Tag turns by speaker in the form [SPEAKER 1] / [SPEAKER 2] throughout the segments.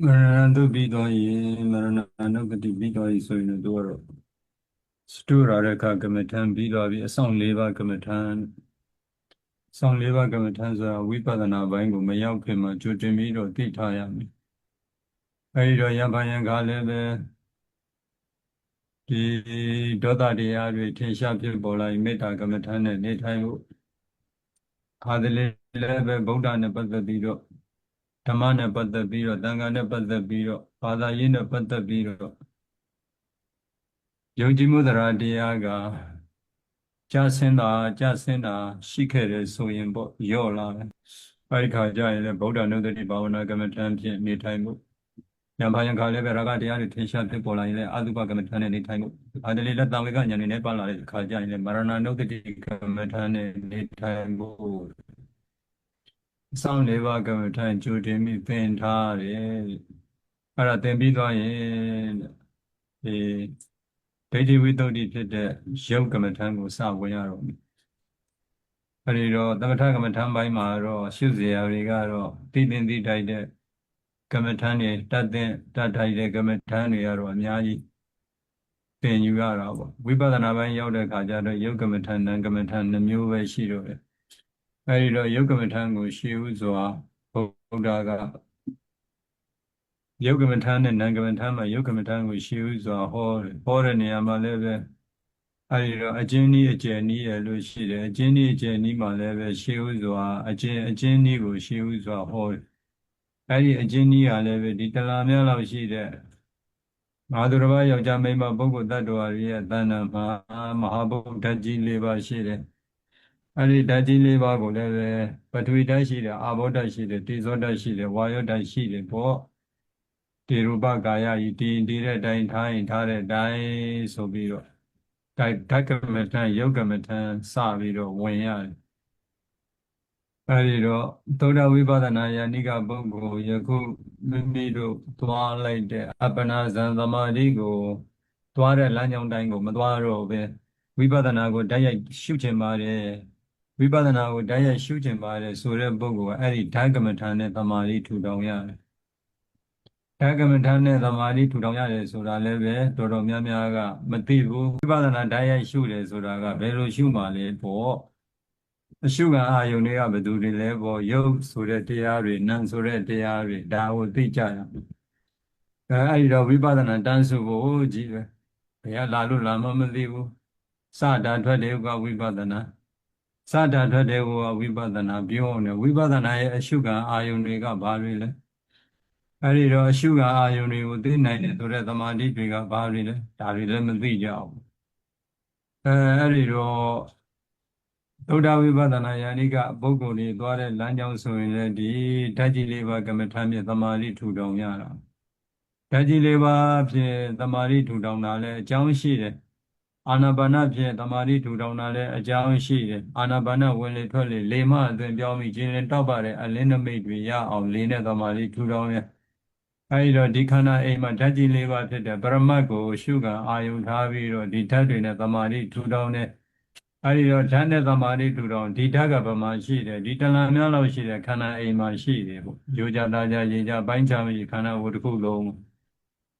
[SPEAKER 1] မရဏတုပြီးသွားရင်မရဏနုဂတိပြီးသွားပြီဆိုရင်တော့စတုရရခကမ္မထံပြီးသွားပြီအဆောင်၄ပါးကမ္မထံဆောင်၄ပါးကမ္မထံဆိုတာဝိပဿနာပိုင်းကိုမရောက်ခင်မှာကြိုတင်ပြီးတော့သိထားရမယ်အဲဒီတော့ယံဖန်ယံခါလည်းပဲဒီဒေါသတရားတွေထင်ရှားဖြစ်ပေါ်လာရင်မေတ္တာကမ္မထံနဲ့နေထိုင်ဖို့ခါတလေလည်းပဲဗုဒ္ဓနဲ့ပတ်သက်ပြီးတော့ဓမ္မနဲ့ပတ်သက်ပြီးတော့သံဃာနဲ့ပတ်သက်ပြီးတော့ဘာသာရေးနဲ့ပတ်သက်ပြီးတော့ယုံကြည်မှုတရားကကြာဆင်းတာရှိခဲ့တယ်ဆိုရင်ပေါ့ရော့လာတယ်အဲဒီခါကျရင်လည်းဗုဒ္ဓနုဒတိဘာဝနာကမ္မထံဖြင့်နေထိုင်မှုဉာဏ်ဘာယံခါလည်းပဲရာဂတရားတွေထင်ရှားဖြစ်ပေါ်လာရင်လည်းအတုပကမ္မထံနဲ့နေထိုင်မှုဒါတလေလည်းတံဝေကဉာဏ်တွေနဲ့ပါလာတဲ့ခါကျရင်လည်းမရဏနုဒတိကမ္မထံနဲ့နေထိုင်မှုအဆောင်၄ပါးကမ္မထံကြိုတင်ပြီးသင်ထားတယ်အဲ့ဒါသင်ပြီးသွားရင်ဒီဒိဋ္ဌိဝိတ္တုဖြစ်တဲ့ယုတ်ကမ္မထံကိုစဝင်ရတော့မယ်အဲဒီတော့သမထကမ္မထံပိုင်းမှာတော့ရှုစရာတွေကတော့သိသင်သိထိုက်တဲ့ကမ္မထံတွေတတ်ထိုက်တဲ့ကမ္မထံတွေကတော့အများကြီးသင်ယူရတာပေါ့ဝိပဿနာပိုင်းရောက်တဲ့အခါကျတော့ယုတ်ကမ္မထံနံကမ္မထံနှမျိုးပဲရှိတော့တယ်အဲဒီတော့ယုတ်ကမ္မထံကိုရှေးဥစွာဘုရားကယုတ်ကမ္မထံနဲ့နံကမ္မထံမှာယုတ်ကမ္မထံကိုရှေးဥစွာဟောတဲ့နေရာမှာလည်းပဲအဲဒီတော့အကျဉ်းနည်းအကျယ်နည်းရလို့ရှိတယ်အကျဉ်းနည်းအကျယ်နည်းမှာလည်းပဲရှေးဥစွာအကျဉ်းနည်းကိုရှေးဥစွာဟောတယ်အဲဒီအကျဉ်းနည်းကလည်းပဲဒီတလားများလောက်ရှိတဲ့မဟာသူတစ်ပါးယောက်ျားမိန်းမပုဂ္ဂိုလ်တ attva တွေရဲ့တဏ္ဍာမှာမဟာဗုဒ္ဓကြီး၄ပါးရှိတယ်အဲဒီဓာတ်ကြီး၄ပါးကိုလည်းပဲပထဝီဓာတ်ရှိတယ်အာဘောဓာတ်ရှိတယ်တေဇောဓာတ်ရှိတယ်ဝါယောဓာတ်ရှိတယ်ပေါ့ဒီရူပကာယဤတည်တဲ့အတိုင်းထားရင်ထားတဲ့အတိုင်းဆိုပြီးတော့ဓာတ်ကမ္မထံယုတ်ကမ္မထံစပြီးတော့ဝင်ရတယ်အဲဒီတော့သောတာဝိပဿနာယန္တိကပုဂ္ဂိုလ်ယခုမိမိတို့သွားလိုက်တဲ့အပ္ပနာဇံသမာဓိကိုသွားတဲ့လမ်းကြောင်းတိုင်းကိုမသွားတော့ပဲဝိပဿနာကိုဓာတ်ရိုက်ရှုကျင်ပါတယ်ဝိပဿနာကိုဓာတ်ရိုက်ရှုကျင်ပါတယ်ဆိုတဲ့ပုဂ္ဂိုလ်ကအဲ့ဒီဓာတ်ကမ္မထံနဲ့သမာဓိထူထောင်ရတယ်ဓာတ်ကမ္မထံနဲ့သမာဓိထူထောင်ရတယ်ဆိုတာလည်းပဲတော်တော်များများကမသိဘူးဝိပဿနာဓာတ်ရိုက်ရှုတယ်ဆိုတာကဘယ်လိုရှုမှလဲပေါ့အရှုခံအာယုန်တွေကဘယ်သူတွေလဲပေါ့ယုတ်ဆိုတဲ့တရားတွေနံဆိုတဲ့တရားတွေဒါကိုသိကြရအဲ့ဒီတော့ဝိပဿနာတန်းစုဖို့ကြီးပဲဘယ်ကလာလို့လာမှမသိဘူးစတာထွက်တယ်ကဝိပဿနာစတာထွက်တယ်ကဝိပဿနာပြောနေဝိပဿနာရဲ့အရှုခံအာယုန်တွေကဘာတွေလဲအဲ့ဒီတော့အရှုခံအာယုန်တွေကိုသိနိုင်တယ်ဆိုတဲ့သမာဓိတွေကဘာတွေလဲဒါတွေလည်းမသိကြဘူးအဲ့ဒီတော့သုဒ္ဓဝိပဿနာယာနိကပုဂ္ဂိုလ်တွေသွားတဲ့လမ်းကြောင်းဆိုရင်လည်းဒီဓာတ်ကြီး၄ပါးကမ္မထမ်းဖြင့်သမာဓိထူထောင်ရတာဓာတ်ကြီး၄ပါးဖြင့်သမာဓိထူထောင်တာလည်းအကြောင်းရှိတယ်အာနာပါနဖြင့်သမာဓိထူထောင်တာလည်းအကြောင်းရှိတယ်အာနာပါနဝင်လေထွက်လေလေမှအသွင်ပြောင်းပြီးကျင်လင်တောက်ပါတဲ့အလင်းနမိတ်တွေရအောင်လေနဲ့သမာဓိထူထောင်ရအဲဒီတော့ဒီခန္ဓာအိမ်မှာဓာတ်ကြီး၄ပါးဖြစ်တဲ့ပရမတ်ကိုရှုခံအာယုထားပြီးတော့ဒီဓာတ်တွေနဲ့သမာဓိထူထောင်တဲ့အဲဒီတော့ဓာတ်နဲ့သမာဓိထူထောင်ဒီဓာတ်ကဘာမှရှိတယ်ဒီတဏှာများလောက်ရှိတဲ့ခန္ဓာအိမ်မှာရှိတယ်ပေါ့ယောကြတာကြရေကြပိုင်းခြားပြီးခန္ဓာကိုယ်တစ်ခုလုံး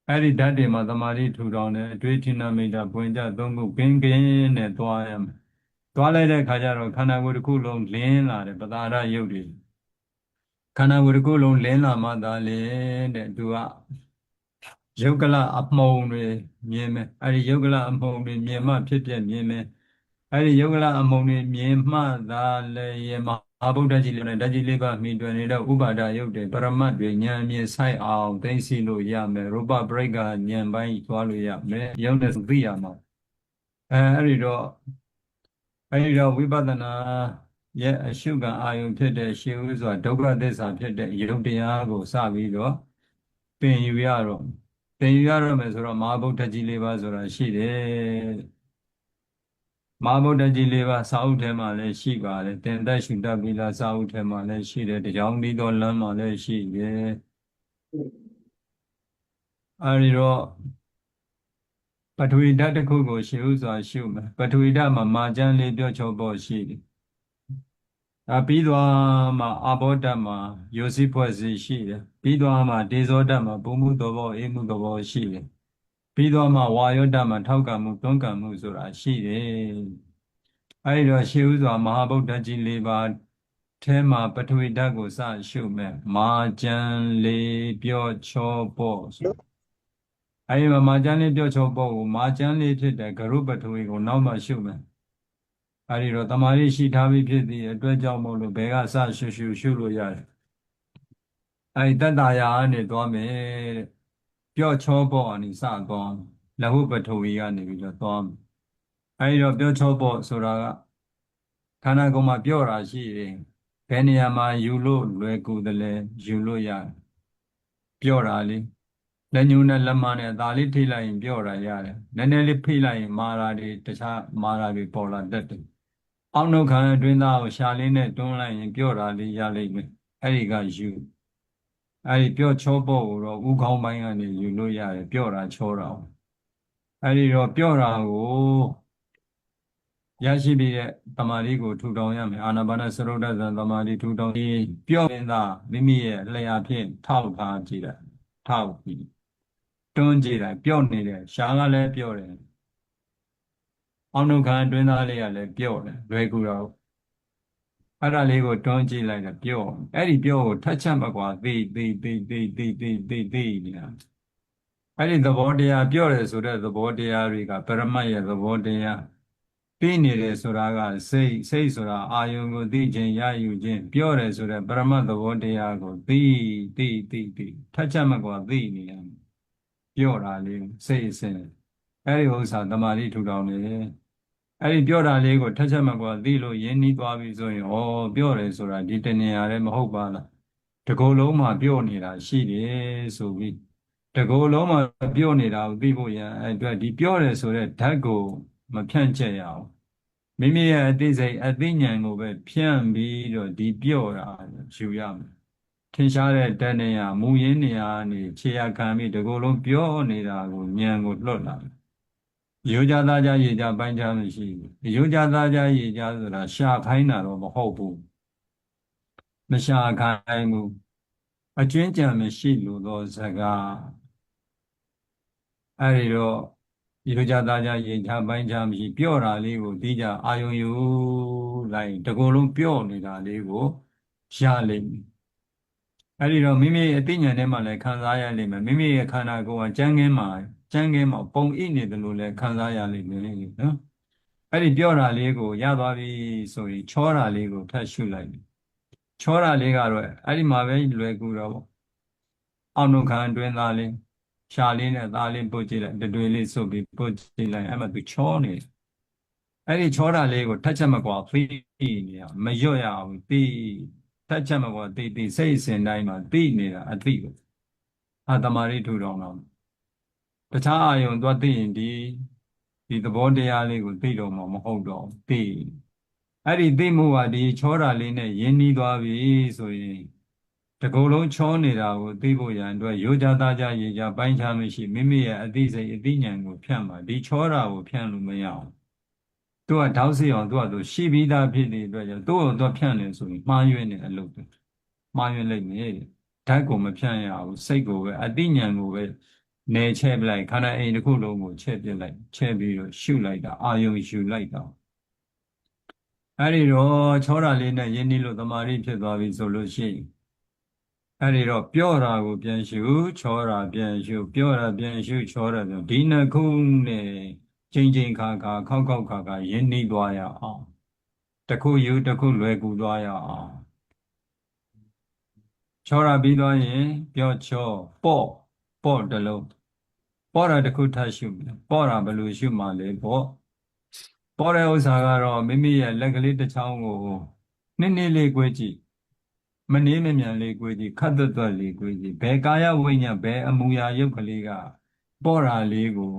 [SPEAKER 1] အဲ့ဒီဓာတ်တွေမှာသမာဓိထူထောင်တယ်အတွေ့အထိနာမိတာပွင့်ကြသုံးခုကင်းကင်းနဲ့သွားရမယ်သွားလိုက်တဲ့ခါကျတော့ခန္ဓာကိုယ်တစ်ခုလုံးလင်းလာတယ်ပတာရယုတ်တွေခန္ဓာကိုယ်တစ်ခုလုံးလင်းလာမှသာလေတဲ့သူကယုတ်ကလအမှုံတွေမြင်မယ်အဲ့ဒီယုတ်ကလအမှုံတွေမြင်မှဖြစ်ပြမြင်မယ်အဲ့ဒီယုတ်ကလအမှုံတွေမြင်မှသာလေယမဟာဗုဒ္ဓကြီးလည်းနဲ့ဓာတ်ကြီးလေးပါမိတွင်နေတဲ့ဥပါဒယုတ်တွေပရမတ်တွေဉာဏ်မြင်ဆိုင်အောင်သိသိလို့ရမယ်ရူပပရိက္ခဉာဏ်ပိုင်းသွားလို့ရမယ်ယုံနဲ့သိရမှာအဲ့ဒီတော့ဝိပဿနာရဲ့အရှုခံအာယုံဖြစ်တဲ့ရှေးဥစွာဒုက္ခသစ္စာဖြစ်တဲ့ယုတ်တရားကိုစပြီးတော့သင်ယူရတော့မယ်ဆိုတော့မဟာဗုဒ္ဓကြီး၄ပါးဆိုတာရှိတယ်မဟာဗုဒ္ဓကြီး၄ပါးစာအုပ်ထဲမှာလည်းရှိပါတယ်သင်သက်ရှုတတ်ပြီလားစာအုပ်ထဲမှာလည်းရှိတယ်တရားပြီးတော့လမ်းမှာလည်းရှိတယ်အဲဒီတော့ပထဝီဓာတ်တစ်ခုကိုရှေးဥစွာရှုမယ်ပထဝီဓာတ်မှာမာကျန်လေးပြောချောပေါ့ရှိတယ် ပြီးသွားမှအာဘောဓာတ်မှာယောစီဖွဲ့စီရှိတယ်ပြီးသွားမှဒေဇောဓာတ်မှာဘုံမှုသဘောအေးမှုသဘောရှိတယ်ပြီးသွားမှဝါယောဓာတ်မှာထောက်ကံမှုတွန်းကံမှုဆိုတာရှိတယ်အဲဒီတော့ရှေးဥစွာမဟာဗုဒ္ဓကြီး၄ပါးထဲမှာပထဝီဓာတ်ကိုစရှုမဲ့မာကျန်လေးပြော့ချောပေါ့ဆိုအဲဒီမှာမာကျန်လေးပြော့ချောပေါ့ကိုမာကျန်လေးဖြစ်တဲ့ဂရုပထဝီကိုနောက်မှရှုမယ်အဲဒီတော့တမာရီရှိထားပြီးဖြစ်သည့်အတွက်ကြောင့်မို့လို့ဘယ်ကစရှုလို့ရတယ်အဲဒီတတ္တရာကနေသွားမယ်တဲ့ပြော့ချောပေါ့အနေစသွားလဟုပထဝီကနေပြီးတော့သွားမယ်အဲဒီတော့ပြော့ချောပေါ့ဆိုတာကခန္ဓာကိုယ်မှာပြော့တာရှိရင်ဘယ်နေရာမှာယူလို့လွယ်ကူတယ်လဲယူလို့ရတယ်ပြော့တာလေလက်ညှိုးနဲ့လက်မနဲ့အသာလေးထိလိုက်ရင်ပြော့တာရတယ်နည်းနည်းလေးဖိလိုက်ရင်မာတာတွေတခြားမာတာတွေပေါ်လာတတ်တယ်အောက်နှုတ်ခမ်းအတွင်းသားကိုရှာလေးနဲ့တွန်းလိုက်ရင်ပြော့တာလေးရလိမ့်မယ်အဲ့ဒီကယူအဲ့ဒီပြော့ချောပေါ့ကိုတော့ဥခေါင်းပိုင်းကနေယူလို့ရတယ်ပြော့တာချောတာအဲ့ဒီတော့ပြော့တာကိုရရှိပြီးတဲ့တမာတိကိုထူထောင်ရမယ်အာနာပါနစရုဒ္ဒဇံတမာတိထူထောင်ပြီးပြော့ရင်သာမိမိရဲ့လျှာဖြင့်ထောက်ထားကြည့်တယ်ထောက်ပြီးတွန်းကြည့်တယ်ပြော့နေတယ်ရှားကလည်းပြော့တယ်အောက်နှုတ်ခမ်းအတွင်းသားလေးကလည်းပြော့တယ်လွယ်ကူတော့အဲ့ဒါလေးကိုတွန်းကြည့်လိုက်တယ်ပြော့အဲ့ဒီပြော့ကိုထက်ချက်မကွာသိနေတာအဲ့ဒီသဘောတရားပြော့တယ်ဆိုတဲ့သဘောတရားတွေကပရမတ်ရဲ့သဘောတရားသိနေတယ်ဆိုတာကစိတ်ဆိုတာအာယုံကိုသိခြင်းရယူခြင်းပြော့တယ်ဆိုတဲ့ပရမတ်သဘောတရားကိုသိထက်ချက်မကွာသိနေရမယ်ပြော့တာလေးစိတ်အစဉ်အဲ့ဒီဥစ္စာတမာတိထူထောင်နေတယ်အဲ့ဒီပြောတာလေးကိုထက်ချက်မကွာသိလို့ရင်းနှီးသွားပြီဆိုရင်ဩပြောတယ်ဆိုတာဒီတဏှာလည်းမဟုတ်ပါလားတကိုယ်လုံးမှာပြောနေတာရှိတယ်ဆိုပြီးတကိုယ်လုံးမှာပြောနေတာကိုသိဖို့ရန်အဲ့အတွက်ဒီပြောတယ်ဆိုတဲ့ဓာတ်ကိုမဖြန့်ကျက်ရအောင်မိမိရဲ့အသိစိတ်အသိဉာဏ်ကိုပဲဖြန့်ပြီးတော့ဒီပြောတာယူရမယ်ထင်ရှားတဲ့တဏှာမူရင်းနေရာနေခြေရာခံပြီးတကိုယ်လုံးပြောနေတာကိုဉာဏ်ကိုလွတ်လာတယ်ရိုးကြသားကြရေကြပိုင်းခြားမရှိဘူးရိုးကြသားကြရေကြဆိုတာရှာခိုင်းတာတော့မဟုတ်ဘူးမရှာခိုင်းဘူးအကျွင်းကြံမရှိလို့သောစကားအဲ့ဒီတော့ရိုးကြသားကြရေကြပိုင်းခြားမရှိပြော့တာလေးကိုဒီကြအာယုံယူလိုက်တကူလုံးပြော့နေတာလေးကိုရလိမ့်မယ်အဲ့ဒီတော့မိမိအသိဉာဏ်ထဲမှာလည်းခံစားရလိမ့်မယ်မိမိရဲ့ခန္ဓာကိုယ်ကကြမ်းခင်းမှာပုံဣနေတယ်လို့လည်းခံစားရလိမ့်မယ်နော်အဲ့ဒီပြောတာလေးကိုရသွားပြီဆိုရင်ချောတာလေးကိုထပ်ရှုလိုက်ချောတာလေးကတော့အဲ့ဒီမှာပဲလွယ်ကူတော့ပေါ့အောက်နှုတ်ခမ်းအတွင်းသားလေးရှာလေးနဲ့သားလေးပုတ်ကြည့်လိုက်တွေလေးစုပ်ပြီးပုတ်ကြည့်လိုက်အဲ့မှာသူချောနေအဲ့ဒီချောတာလေးကိုထက်ချက်မကွာဖိနေရမရွတ်ရအောင်သိထက်ချက်မကွာသိစိတ်အစဉ်တိုင်းမှာသိနေတာအသိပဲတမာရီထူထောင်တော့တခြားအာယုံသွားသိရင်ဒီသဘောတရားလေးကိုသိတော့မှမဟုတ်တော့သိအဲ့ဒီသိမှုကဒီချောတာလေးနဲ့ရင်းနှီးသွားပြီဆိုရင်တကူလုံးချောနေတာကိုသိဖို့ရန်အတွက်ရိုးကြသားကြရေကြပိုင်းခြားမရှိမိမိရဲ့အသိစိတ်အသိဉာဏ်ကိုဖြန့်ပါဒီချောတာကိုဖြန့်လို့မရအောင်သူကတောက်စီအောင်သူရှိပြီးသားဖြစ်တဲ့အတွက်ကြောင့်သူ့ကိုသူဖြန့်နေဆိုရင်မှားယွင်းနေအလုပ်တွေမှားယွင်းလိုက်နေဓာတ်ကိုမဖြန့်ရဘူးစိတ်ကိုပဲအသိဉာဏ်ကိုပဲနေချဲ့ပလိုက်ခန္ဓာအိမ်တစ်ခုလုံးကိုချဲ့ပြလိုက်ချဲ့ပြီးတော့ရှုလိုက်တာအာယုံရှုလိုက်တာအဲ့ဒီတော့ချောတာလေးနဲ့ယဉ်နီးလို့တမာရီဖြစ်သွားပြီဆိုလို့ရှိရင်အဲ့ဒီတော့ပြော့တာကိုပြန်ရှုချောတာပြန်ရှုပြော့တာပြန်ရှုချောတာပြန်ဒီနှစ်ခုနဲ့ချိန်ခါခောက်ယဉ်နီးသွားရအောင်တစ်ခုယူတစ်ခုလွယ်ကူသွားရအောင်ချောတာပြီးသွားရင်ပြော့ချောပေါ့တလုံးပေါ့တာတစ်ခုထပ်ရှုမယ်ပေါ့တာဘယ်လိုရှုမှလဲပေါ့တဲ့ဥစ္စာကတော့မိမိရဲ့လက်ကလေးတစ်ချောင်းကိုနည်းနည်းလေး꿰ကြည့်မနှေးမမြန်လေး꿰ကြည့်ခတ်သွက်လေး꿰ကြည့်ဘယ်ကာယဝိညာဉ်ဘယ်အမူအရာရုပ်ကလေးကပေါ့တာလေးကို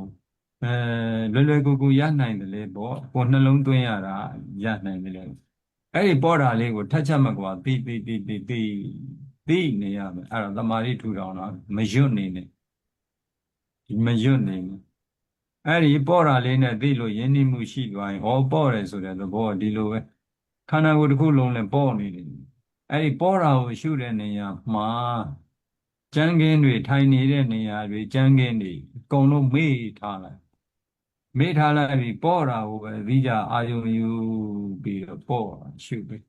[SPEAKER 1] လွယ်ကူရနိုင်တယ်လေပေါ့ကိုနှလုံးသွင်းရတာရနိုင်တယ်လေအဲ့ဒီပေါ့တာလေးကိုထက်ချက်မကွာသိနေရမယ်အဲ့တော့တမာရီထူထောင်တာမရွတ်နေနဲ့အဲ့ဒီပေါ့တာလေးနဲ့သိလို့ယဉ်နှီးမှုရှိသွားရင်ပေါ့တယ်ဆိုတဲ့သဘောဒီလိုပဲ ခန္ဓာကိုယ်တစ်ခုလုံးလည်းပေါ့နေတယ်အဲ့ဒီပေါ့တာကိုရှုတဲ့နေရာမှာကြမ်းခင်းတွေထိုင်နေတဲ့နေရာတွေကြမ်းခင်းတွေအကုန်လုံးမေ့ထားလိုက်မေ့ထားလိုက်ပြီးပေါ့တာကိုပဲသိကြအာယုံယူပြီးတော့ပေါ့ရှုပြီး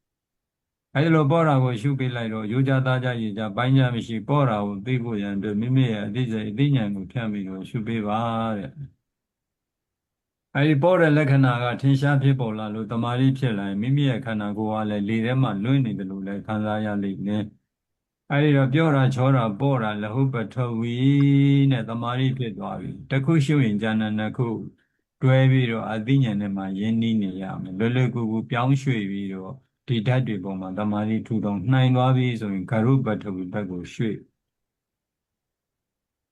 [SPEAKER 1] အဲဒီလိုပေါ့တာကိုရှုပေးလိုက်တော့ရိုးကြသားကြရေကြပိုင်းကြမရှိပေါ့တာကိုသိဖို့ရန်အတွက်မိမိရဲ့အသိစိတ်အသိဉာဏ်ကိုဖြန့်ပြီးတော့ရှုပေးပါတဲ့အဲဒီပေါ့တဲ့လက္ခဏာကထင်ရှားဖြစ်ပေါ်လာလို့တမာတိဖြစ်လာရင်မိမိရဲ့ခန္ဓာကိုယ်ကလည်းလေထဲမှာလွင့်နေတယ်လို့လည်းခံစားရလိမ့်မယ်အဲဒီတော့ပြောတာချောတာပေါ့တာလဟုပထဝီနဲ့တမာတိဖြစ်သွားပြီတစ်ခုရှုရင်ဉာဏ်နှစ်ခုတွဲပြီးတော့အသိဉာဏ်နဲ့မှယဉ်နီးနေရမယ်လွယ်လွယ်ကူကူပြောင်းရွှေ့ပြီးတော့ဒီဓာတ်တွေပေါ်မှာတမာတိထူထောင်နှိုင်သွားပြီဆိုရင်ဂရုပထဝီဘက်ကိုရွှေ့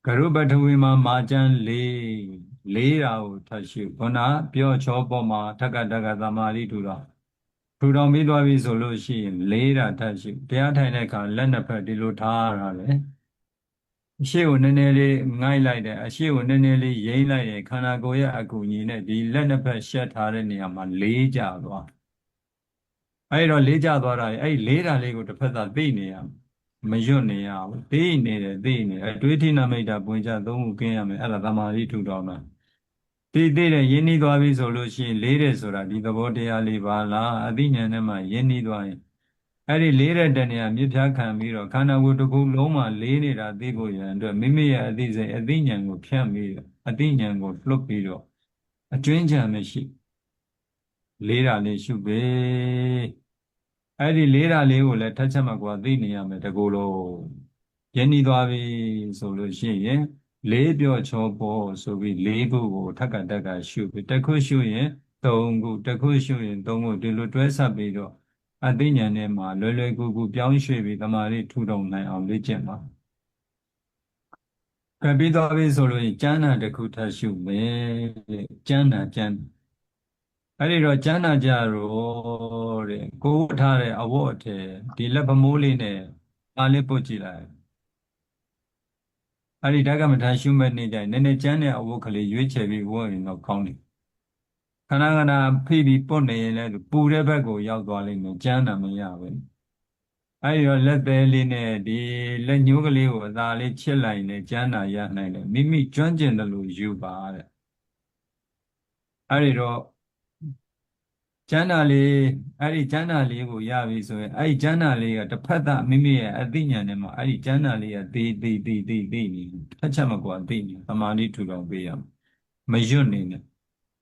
[SPEAKER 1] ဂရုပထဝီမှာမာကျန်လေးတာကိုထပ်ရှုခုနပြောချောပေါ်မှာထက်ကတက်ကတမာတိထူထောင်ပြီးသွားပြီဆိုလို့ရှိရင်လေးတာထပ်ရှုတရားထိုင်တဲ့အခါလက်နှစ်ဖက်ဒီလိုထားရတာလေအရှိကိုနည်းနည်းလေးငိုက်လိုက်တယ်အရှိကိုနည်းနည်းလေးရိမ့်လိုက်တယ်ခန္ဓာကိုယ်ရဲ့အကူအညီနဲ့ဒီလက်နှစ်ဖက်ရှက်ထားတဲ့နေရာမှာလေးကြသွားအဲ့တော့လေးကြသွားတာအဲ့လေးတာလေးကိုတစ်ဖက်သာသိနေရမရွတ်နေရဘူးသိနေတယ်သိနေအတွေးထိနာမိတ်တာပွင့်ကြသုံးခုကင်းရမယ်အဲ့ဒါသမာဓိထူထောင်တာသိတဲ့ရင်းနှီးသွားပြီဆိုလို့ရှိရင်လေးတယ်ဆိုတာဒီသဘောတရားလေးပါလားအသိဉာဏ်နဲ့မှရင်းနှီးသွားရင်အဲ့ဒီလေးတဲ့တဏှာမြစ်ဖြားခံပြီးတော့ခန္ဓာကိုယ်တစ်ခုလုံးမှာလေးနေတာသိဖို့ရန်အတွက်မိမိရဲ့အသိစိတ်အသိဉာဏ်ကိုဖြန့်ပြီးတော့အသိဉာဏ်ကိုလွတ်ပြီးတော့အကျွင်းချံမရှိလေးတာလေးရှုပေအဲ့ဒီလေးတာလေးကိုလည်းထက်ချက်မှကွာသိနေရမယ်တကူလုံးရင်းနှီးသွားပြီဆိုလို့ရှိရင်လေးပြော့ချောပေါ်ဆိုပြီးလေးခုကိုထက်ကတက်ကရှုပြီးတစ်ခုရှုရင်သုံးခုတစ်ခုရှုရင်သုံးခုဒီလိုတွဲဆက်ပြီးတော့အသိဉာဏ်နဲ့မှလွယ်လွယ်ကူကူပြောင်းရွှေ့ပြီးတမာရီထူထောင်နိုင်အောင်လေ့ကျင့်ပါကပ်ပြီးသွားပြီဆိုလို့ကျမ်းနာတစ်ခုထပ်ရှုမယ်ကျမ်းနာအဲ့ဒီတော့ကျမ်းနာကြတော့တဲ့ကိုယ်ထားတဲ့အဝတ်အထည်ဒီလက်ပမိုးလေးနဲ့အားလေးပုတ်ကြည့်လိုက်အဲ့ဒီဓကမထာရှုမဲ့နေကြရင်နည်းနည်းကျမ်းတဲ့အဝတ်ကလေးရွေးချယ်ပြီးဝတ်ရင်တော့ကောင်းတယ်ခဏခဏဖိပြီးပုတ်နေရင်လည်းပူတဲ့ဘက်ကိုရောက်သွားလိမ့်မယ်ကျမ်းနာမရဘူးအဲ့ဒီတော့လက်သေးလေးနဲ့ဒီလက်ညှိုးကလေးကိုအသာလေးချစ်လိုက်ရင်ကျမ်းနာရနိုင်တယ်မိမိကျွမ်းကျင်တယ်လို့ယူပါတဲ့အဲ့ဒီတော့ကျမ်းနာလေးအဲ့ဒီကျမ်းနာလေးကိုရပြီဆိုရင်အဲ့ဒီကျမ်းနာလေးကတစ်ဖက်သားမိမိရဲ့အသိဉာဏ်နဲ့မှအဲ့ဒီကျမ်းနာလေးကသိနေထက်ချက်မကွာသိနေသမာဓိထူထောင်ပေးရမယ်မရွတ်နေနဲ့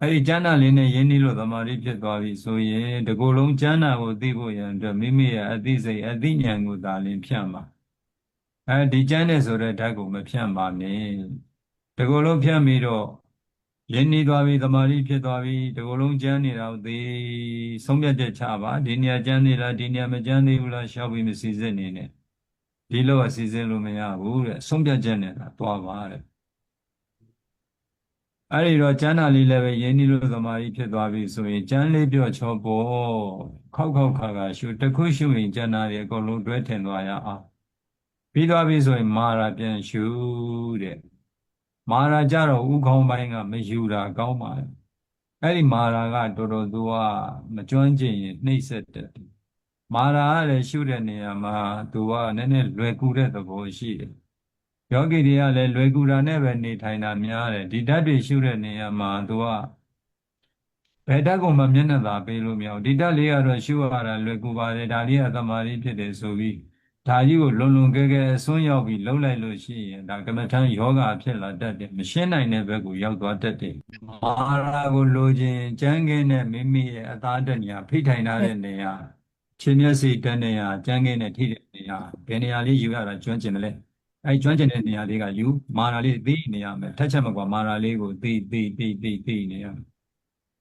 [SPEAKER 1] အဲ့ဒီကျမ်းနာလေးနဲ့ရင်းနှီးလို့သမာဓိဖြစ်သွားပြီဆိုရင်ဒီကိုယ်လုံးကျမ်းနာကိုသိဖို့ရန်အတွက်မိမိရဲ့အသိစိတ်အသိဉာဏ်ကိုသာလင်ဖြန့်ပါဒီကျမ်းနဲ့ဆိုတဲ့ဓာတ်ကိုမဖြန့်ပါနဲ့ဒီကိုယ်လုံးဖြန့်ပြီးတော့ရင်းနှီးသွားပြီသမာဓိဖြစ်သွားပြီဒီကိုယ်လုံးကျမ်းနေတာကိုသိဆုံးဖြတ်ချက်ချပါဒီနေရာကျမ်းနေလားဒီနေရာမကျမ်းသေးဘူးလားရှောက်ပြီးမစီစစ်နေနဲ့ဒီလိုကစီစဉ်လို့မရဘူးတဲ့ဆုံးဖြတ်ချက်နဲ့သွားပါတဲ့အဲ့ဒီတော့ကျမ်းနာလေးလည်းပဲရင်းနှီးလို့သမာဓိဖြစ်သွားပြီဆိုရင်ကျမ်းလေးပြော့ချောပေါ်ခောက်ခါရှုတစ်ခုရှုရင်ကျမ်းနာတွေအကုန်လုံးတွဲထင်သွားရအောင်ပြီးသွားပြီဆိုရင်မာရာပြန်ရှုတဲ့မာရာကြတော့ဥခေါင်းပိုင်းကမယူတာကောင်းပါလေအဲ့ဒီမာရာကတော်တော်သူကမကျွမ်းကျင်ရင်နှိမ့်ဆက်တယ်မာရာကလည်းရှုတဲ့နေရာမှာသူကနည်းနည်းလွယ်ကူတဲ့သဘောရှိတယ်ယောဂီတွေကလည်းလွယ်ကူတာနဲ့ပဲနေထိုင်တာများတယ်ဒီဓာတ်တွေရှုတဲ့နေရာမှာသူကဘယ်ဓာတ်ကိုမှမျက်နှာသာပေးလို့မရဘူးဒီဓာတ်လေးကတော့ရှုရတာလွယ်ကူပါတယ်ဒါလေးကသမာဓိဖြစ်တယ်ဆိုပြီးဒါကြီးကိုလွန်ကဲအစွန်းရောက်ပြီးလှုပ်လိုက်လို့ရှိရင်ဒါကမ္မထမ်းယောဂဖြစ်လာတတ်တယ်မရှင်းနိုင်တဲ့ဘက်ကိုရောက်သွားတတ်တယ်မာရာကိုလိုချင်ကြမ်းကင်းတဲ့မိမိရဲ့အသားတနေရာဖိထိုင်ထားတဲ့နေရာခြေမျက်စိတနေရာကြမ်းကင်းတဲ့ထိတဲ့နေရာဘယ်နေရာလေးယူရတာကျွမ်းကျင်တယ်လဲကျွမ်းကျင်တဲ့နေရာလေးကယူမာရာလေးသိနေရမယ်ထက်ချက်မကွာမာရာလေးကိုသိနေရမယ်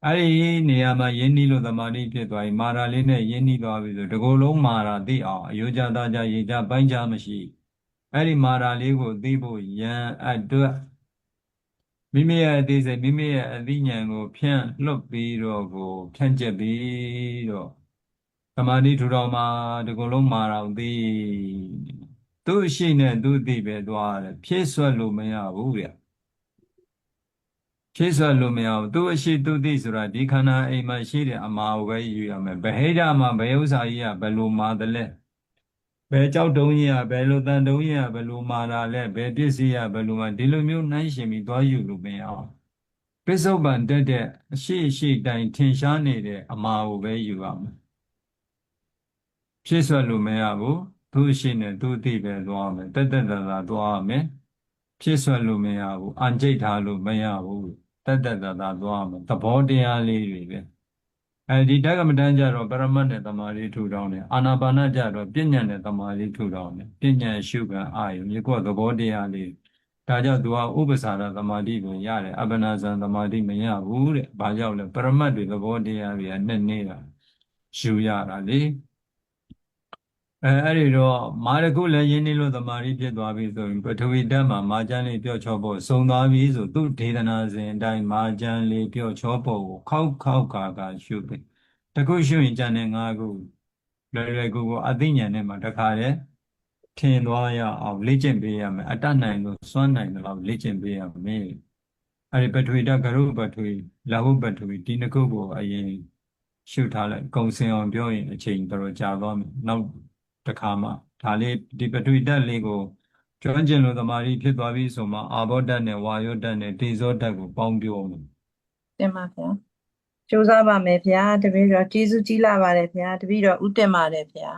[SPEAKER 1] အဲ့ဒီနေရာမှာယင်းနီးလို့သမာဓိဖြစ်သွားပြီမာရာလေးနဲ့ယင်းနီးသွားပြီဆိုတကိုယ်လုံးမာရာသိအောင်အယုကြသားကြရေကြပိုင်းကြမရှိအဲ့ဒီမာရာလေးကိုသိဖို့ယံအတွက်မိမိရဲ့အသေးစိတ်မိမိရဲ့အသိဉာဏ်ကိုဖြန့်လွတ်ပြီးတော့ကိုဖြန့်ကျက်ပြီးတော့သမာဓိထူထောင်မှာတကိုယ်လုံးမာရာသိသူ့ရှိနဲ့သူ့သိပဲသွားတယ်ဖြည့်ဆွက်လို့မရဘူးဗျ ဖြည့်စွက်လို့မရဘူးသူအရှိသူသိဆိုတာဒီခန္ဓာအိမ်မှာရှိတဲ့အမှာကိုပဲယူရမယ်ဗဟိတမှာဘယ်ဥစ္စာကြီးကဘယ်လိုမှာတယ်လဲဘယ်ကြောက်တုံးကြီးကဘယ်လိုတန်တုံးကြီးကဘယ်လိုမှာတာလဲဘယ်ပစ္စည်းကဘယ်လိုမှာဒီလိုမျိုးနှိုင်းရှင်ပြီးသွားယူလို့မရအောင်ပစ္စုပန်တက်တဲ့အရှိတိုင်ထင်ရှားနေတဲ့အမှာကိုပဲယူရမယ်ဖြည့်စွက်လို့မရဘူးသူအရှိနဲ့သူအသိပဲသွားမယ်တက်သာသွားရမယ်ဖြည့်စွက်လို့မရဘူးအံကြိတ်ထားလို့မရဘူးတက်သာသွားမယ်သဘောတရားလေးတွေပဲဒီတက္ကမတန်းကြတော့ပရမတ်နဲ့တမာရီထူထောင်တယ်အာနာပါနကြတော့ပညာနဲ့တမာရီထူထောင်တယ်ပညာရှုခံအာယုမြေကောသဘောတရားလေးဒါကြောင့်သူကဥပ္ပစာရသမာဓိကိုရတယ်အပ္ပနာဇံသမာဓိမရဘူးတဲ့ဘာကြောင့်လဲပရမတ်တွေသဘောတရားတွေကနေတာရှုရတာလေအဲ့ဒီတော့မာရကုလည်းရင်းနှီးလို့သမာဓိဖြစ်သွားပြီဆိုရင်ပထဝီဓာတ်မှာမာကျန်လေးပြော့ချောဖို့စုံသွားပြီဆိုသူဒေသနာစဉ်အတိုင်းမာကျန်လေးပြော့ချောဖို့ကိုခောက်ကာရှုပြီတခုရှုရင်ကျန်တဲ့၅ခုလွယ်ကူအသိဉာဏ်နဲ့မှတခါလေထင်သွားရအောင်လေ့ကျင့်ပေးရမယ်အတတ်နိုင်လို့စွမ်းနိုင်တယ်လို့လေ့ကျင့်ပေးရမယ်အဲ့ဒီပထဝီဓာတ်ကရုပထဝီလာဟုပထဝီဒီနှစ်ခုကိုအရင်ရှုထားလိုက်ကုံစင်အောင်ပြောရင်အချိန်တော်တော်ကြာသွားမယ်နောက်တခါမှဒါလေးဒီပထဝီဓာတ်လေးကိုကျွမ်းကျင်လို့သမာဓိဖြစ်သွားပြီဆိုမှအာဘောဓာတ်နဲ့ဝါယောဓာတ်နဲ့တေဇောဓာတ်ကိုပေါင်းပြောမယ်
[SPEAKER 2] တင်ပါဗျာကြိုးစားပါမယ်ဗျာတပည့်တော်ကျေးဇူးကြီးလာပါတယ်ဗျာတပည့်တော်ဥတည်ပါတယ်ဗျာ